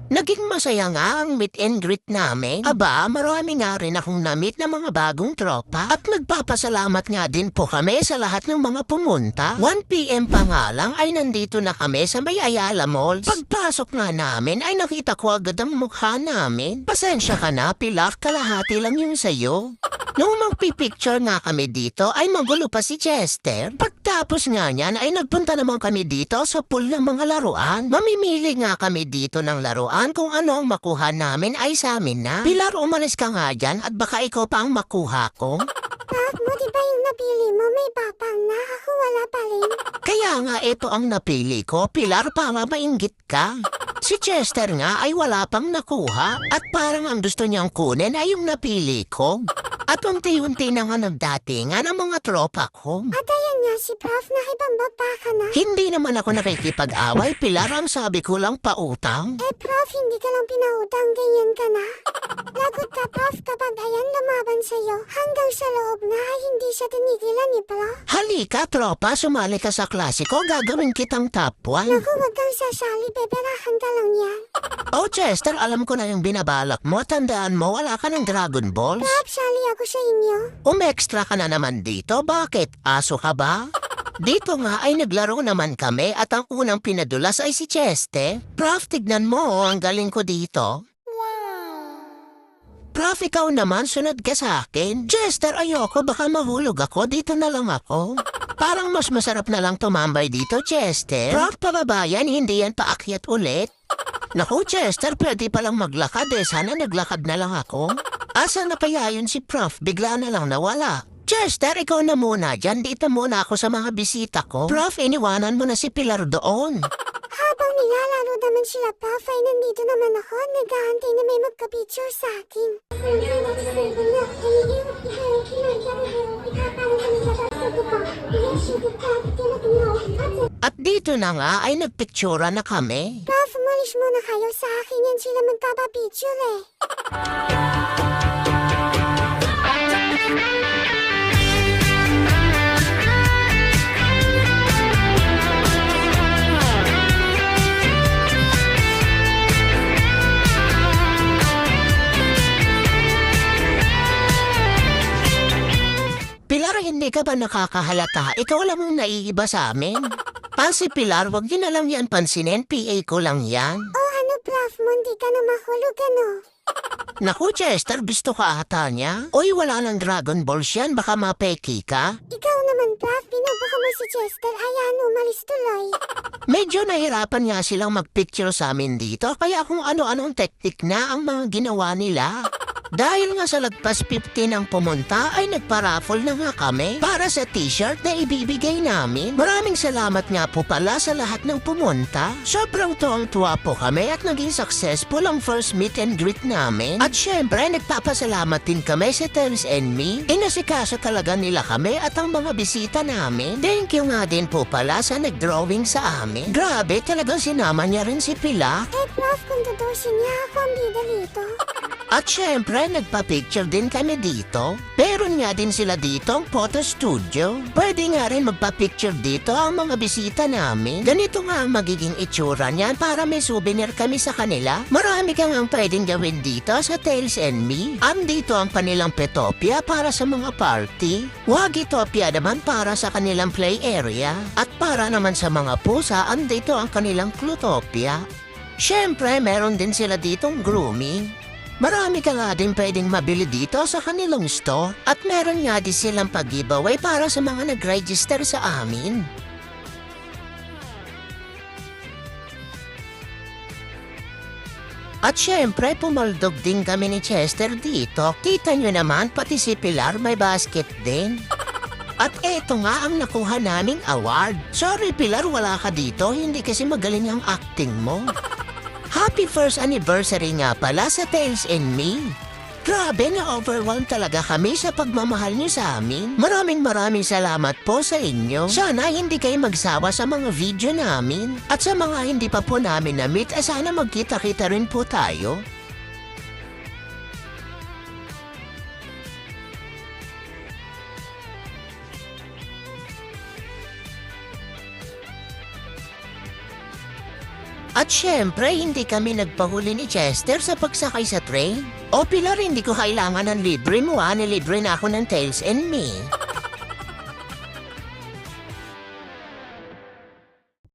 Naging masaya nga ang meet and greet namin. Aba, marami nga rin akong na-meet na mga bagong tropa. At nagpapasalamat nga din po kami sa lahat ng mga pumunta. 1 PM pa nga lang ay nandito na kami sa may Ayala Malls. Pagpasok nga namin ay nakita ko agad ang mukha namin. Pasensya ka na, Pilar, kalahati lang yung sayo. Nung magpipicture nga kami dito ay magulo pa si Chester. Pagtapos nga niyan ay nagpunta naman kami dito sa pool ng mga laruan. Mamimili nga kami dito ng laruan kung ano ang makuha namin ay sa amin na. Pilar, umalis ka nga dyan at baka ikaw pa ang makuha ko. Prof mo, di ba yung napili mo may papang na? Ako wala pa rin. Kaya nga ito ang napili ko, Pilar, para mainggit ka. Si Chester nga ay wala pang nakuha at parang ang gusto niyang kunin ay yung napili ko. At unti-unti na nga nagdatingan ang mga tropa ko. At ayan nga si Prof, nakipambaba ka na. Hindi naman ako nakikipag-away, Pilar, ang sabi ko lang pautang. Prof, hindi ka lang pinautang, ganyan ka na. Lagot ka, Prof, kapag ayan lumaban sa'yo. Hanggang sa loob na ay hindi siya tinigilan ni Prof. Halika, tropa, sumali ka sa klasiko, gagawin kitang top 1. Naku, wag kang sasali, beberahan ka lang yan. Oh, Chester, alam ko na yung binabalak mo. Tandaan mo, wala ka ng Dragon Balls. Prof, sali ako sa inyo. Umextra ka na naman dito, bakit? Aso ka ba? Dito nga ay naglaro naman kami at ang unang pinadulas ay si Chester. Prof, tignan mo, ang galing ko dito. Prof, ikaw naman, sunod ka sa akin. Chester, ayoko, baka mahulog ako. Dito na lang ako. Parang mas masarap na lang tumambay dito, Chester. Prof, pababayan, hindi yan paakyat ulit. Naku, Chester, pwede palang maglakad eh. Sana naglakad na lang ako. Asa na kaya yun si Prof? Bigla na lang nawala. Chester, ikaw na muna dyan. Dito muna ako sa mga bisita ko. Prof, iniwanan mo na si Pilar doon. Habang nilalaro naman sila, Prof, ay nandito naman ako. Naghahantay na may magka-picture sa akin. At dito na nga ay nagpictura na kami. Prof, umalis muna kayo sa akin. Yan sila magpapapicture eh. Pilar, hindi ka ba nakakahalata? Ikaw lang ang naiiba sa amin. Si Pilar, wag yun na lang yan pansinin. PA ko lang yan. Oh, ano, Prof, mundi ka na mahulog, ano? Naku, Chester, gusto ka ata niya? Oy, wala ng Dragon Balls yan. Baka mapeki ka. Ikaw naman, Prof, binubaka mo si Chester. Ayan, umalis tuloy. Medyo nahirapan nga silang magpicture sa amin dito. Kaya kung ano-anong teknik na ang mga ginawa nila. Dahil nga sa lagpas 15 ang pumunta ay nagpa-raffle na nga kami para sa t-shirt na ibibigay namin. Maraming salamat nga po pala sa lahat ng pumunta. Sobrang tuwang-tuwa po kami at naging successful ang first meet and greet namin. At syempre, nagpapasalamat din kami sa Terms and Me. Inasikaso talaga nila kami at ang mga bisita namin. Thank you nga din po pala sa nag-drawing sa amin. Grabe, talagang sinama niya rin si Pilar. Prof, kung tutusin niya ako ang bida dito. At syempre, nagpa-picture din kami dito. Meron nga din sila dito ang photo studio. Pwede nga rin magpa-picture dito ang mga bisita namin. Ganito nga ang magiging itsura niyan para may souvenir kami sa kanila. Marami kang ang pwedeng gawin dito sa Tales and Me. Andito ang kanilang Petopia para sa mga party. Wagitopia naman para sa kanilang play area. At para naman sa mga pusa, andito ang kanilang Clutopia. Syempre, meron din sila ditong grooming. Marami ka nga din pwedeng mabili dito sa kanilang store at meron nga din silang pag-giveaway para sa mga nag-register sa amin. At syempre, pumaldog din kami ni Chester dito. Kita nyo naman, pati si Pilar may basket din. At eto nga ang nakuha naming award. Sorry Pilar, wala ka dito. Hindi kasi magaling ang acting mo. Happy first anniversary nga pala sa Tales and Me. Grabe, na-overwhelmed talaga kami sa pagmamahal niyo sa amin. Maraming salamat po sa inyo. Sana hindi kayo magsawa sa mga video namin. At sa mga hindi pa po namin na-meet, sana magkita-kita rin po tayo. At syempre, hindi kami nagpahuli ni Chester sa pagsakay sa train. O Pilar, hindi ko kailangan ng libre mo nilibre na ako ng Tails and Me.